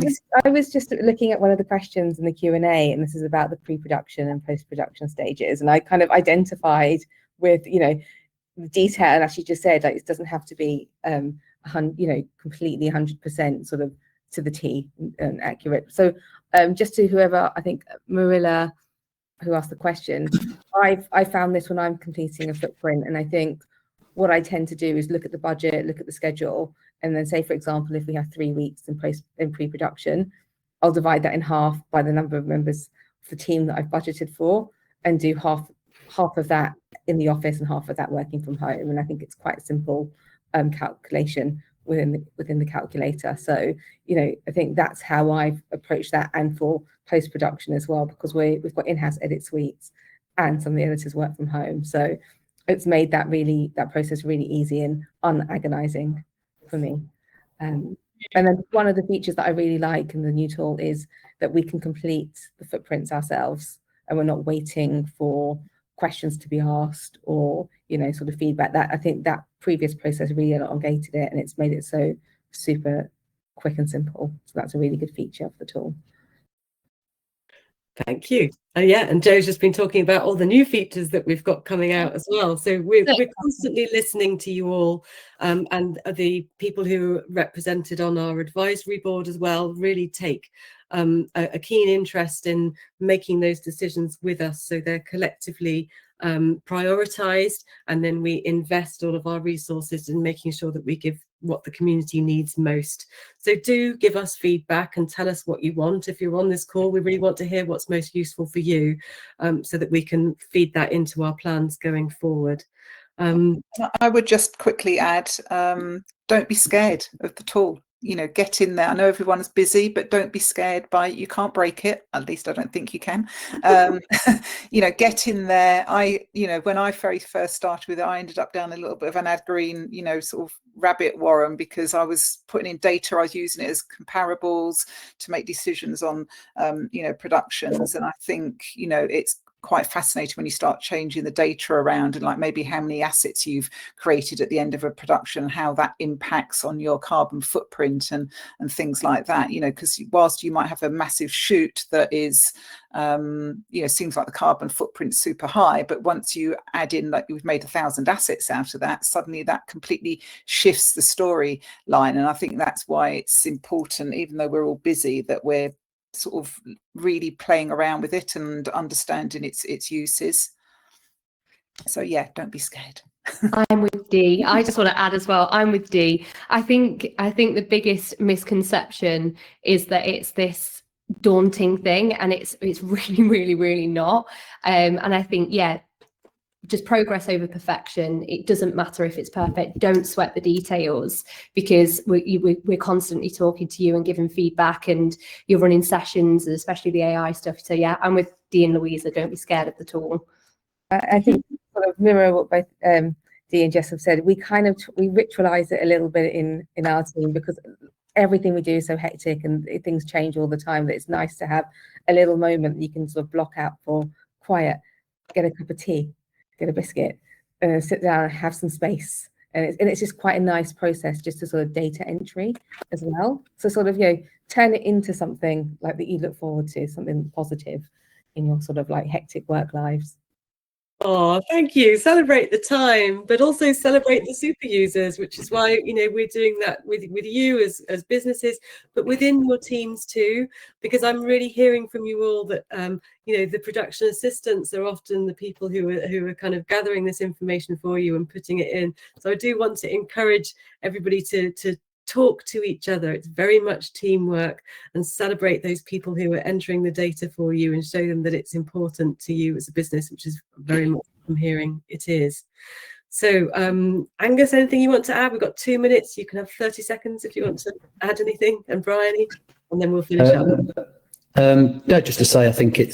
was just looking at one of the questions in the Q&A, and this is about the pre-production and post-production stages, and I kind of identified with the detail, and as she just said, like, it doesn't have to be completely 100% sort of to the T and accurate. So just to whoever, I think Marilla, who asked the question, I found this when I'm completing a footprint, and I think what I tend to do is look at the budget, look at the schedule, and then say, for example, if we have 3 weeks in pre-production, I'll divide that in half by the number of members of the team that I've budgeted for, and do half of that in the office and half of that working from home. And I think it's quite a simple calculation within the calculator. So I think that's how I've approached that, and for post-production as well, because we've got in-house edit suites and some of the editors work from home. So it's made that process really easy and unagonizing for me. And then one of the features that I really like in the new tool is that we can complete the footprints ourselves, and we're not waiting for questions to be asked or sort of feedback. That I think that previous process really elongated it, and it's made it so super quick and simple. So that's a really good feature of the tool. Thank you. And Joe's just been talking about all the new features that we've got coming out as well. So we're constantly listening to you all, and the people who are represented on our advisory board as well really take a keen interest in making those decisions with us, so they're collectively prioritized, and then we invest all of our resources in making sure that we give what the community needs most. So do give us feedback and tell us what you want. If you're on this call, we really want to hear what's most useful for you, so that we can feed that into our plans going forward. I would just quickly add, don't be scared of the tool. You know, get in there. I know everyone's busy, but don't be scared by it. You can't break it. At least I don't think you can. You know, get in there. When I very first started with it, I ended up down a little bit of an AdGreen, you know, sort of rabbit warren, because I was putting in data. I was using it as comparables to make decisions on, you know, productions. And I think, you know, it's quite fascinating when you start changing the data around, and like maybe how many assets you've created at the end of a production, how that impacts on your carbon footprint and things like that, you know, because whilst you might have a massive shoot that is you know, seems like the carbon footprint's super high, but once you add in like you've made 1,000 assets out of that, suddenly that completely shifts the storyline. And I think that's why it's important, even though we're all busy, that we're sort of really playing around with it and understanding its uses. So yeah, don't be scared. I'm with Dee. I just want to add as well, I'm with Dee. I think the biggest misconception is that it's this daunting thing, and it's really, really, really not. And I think, yeah, just progress over perfection. It doesn't matter if it's perfect. Don't sweat the details, because we're constantly talking to you and giving feedback, and you're running sessions, especially the AI stuff. So yeah, I'm with Dee and Louisa. Don't be scared of the tool. I think sort of mirror what both Dee and Jess have said. We ritualize it a little bit in our team, because everything we do is so hectic and things change all the time, that it's nice to have a little moment that you can sort of block out for quiet, get a cup of tea, get a biscuit, sit down and have some space. And it's just quite a nice process, just to sort of data entry as well. So sort of, you know, turn it into something like that you look forward to, something positive in your sort of like hectic work lives. Oh, thank you. Celebrate the time, but also celebrate the super users, which is why, you know, we're doing that with you as businesses, but within your teams too, because I'm really hearing from you all that, you know, the production assistants are often the people who are kind of gathering this information for you and putting it in. So I do want to encourage everybody to talk to each other. It's very much teamwork, and celebrate those people who are entering the data for you and show them that it's important to you as a business, which is very much what I'm hearing it is. So Angus, anything you want to add? We've got 2 minutes. You can have 30 seconds if you want to add anything, and Bryony, and then we'll finish up. Yeah, just to say, I think it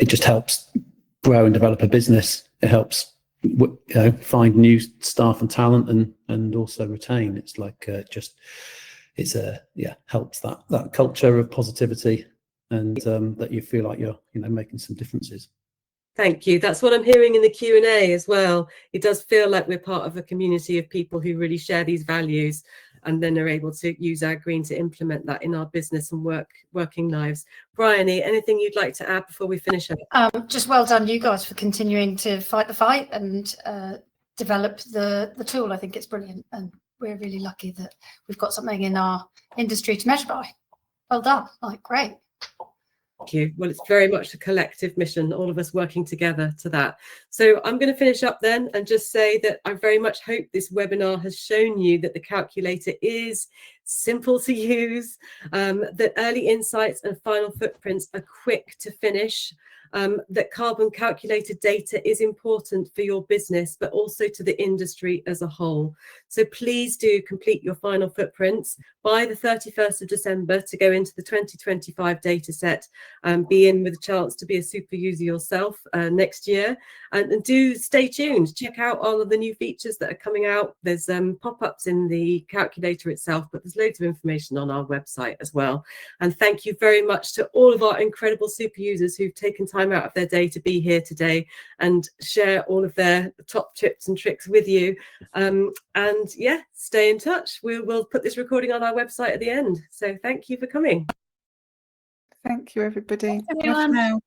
just helps grow and develop a business. It helps, you know, find new staff and talent, and also retain. It's like helps that culture of positivity, and that you feel like you're, you know, making some differences. Thank you. That's what I'm hearing in the Q&A as well. It does feel like we're part of a community of people who really share these values, and then are able to use AdGreen to implement that in our business and working lives. Bryony, anything you'd like to add before we finish up? Just well done, you guys, for continuing to fight the fight and develop the tool. I think it's brilliant, and we're really lucky that we've got something in our industry to measure by. Well done, like great. Thank you. Well, it's very much a collective mission, all of us working together to that. So I'm going to finish up then and just say that I very much hope this webinar has shown you that the calculator is simple to use, that early insights and final footprints are quick to finish, that carbon calculator data is important for your business, but also to the industry as a whole. So please do complete your final footprints by the 31st of December to go into the 2025 data set, and be in with a chance to be a super user yourself next year. And do stay tuned, check out all of the new features that are coming out. There's pop-ups in the calculator itself, but there's loads of information on our website as well. And thank you very much to all of our incredible super users who've taken time out of their day to be here today and share all of their top tips and tricks with you. And yeah, stay in touch. We'll put this recording on our website at the end. So thank you for coming. Thank you, everybody. Thanks, everyone.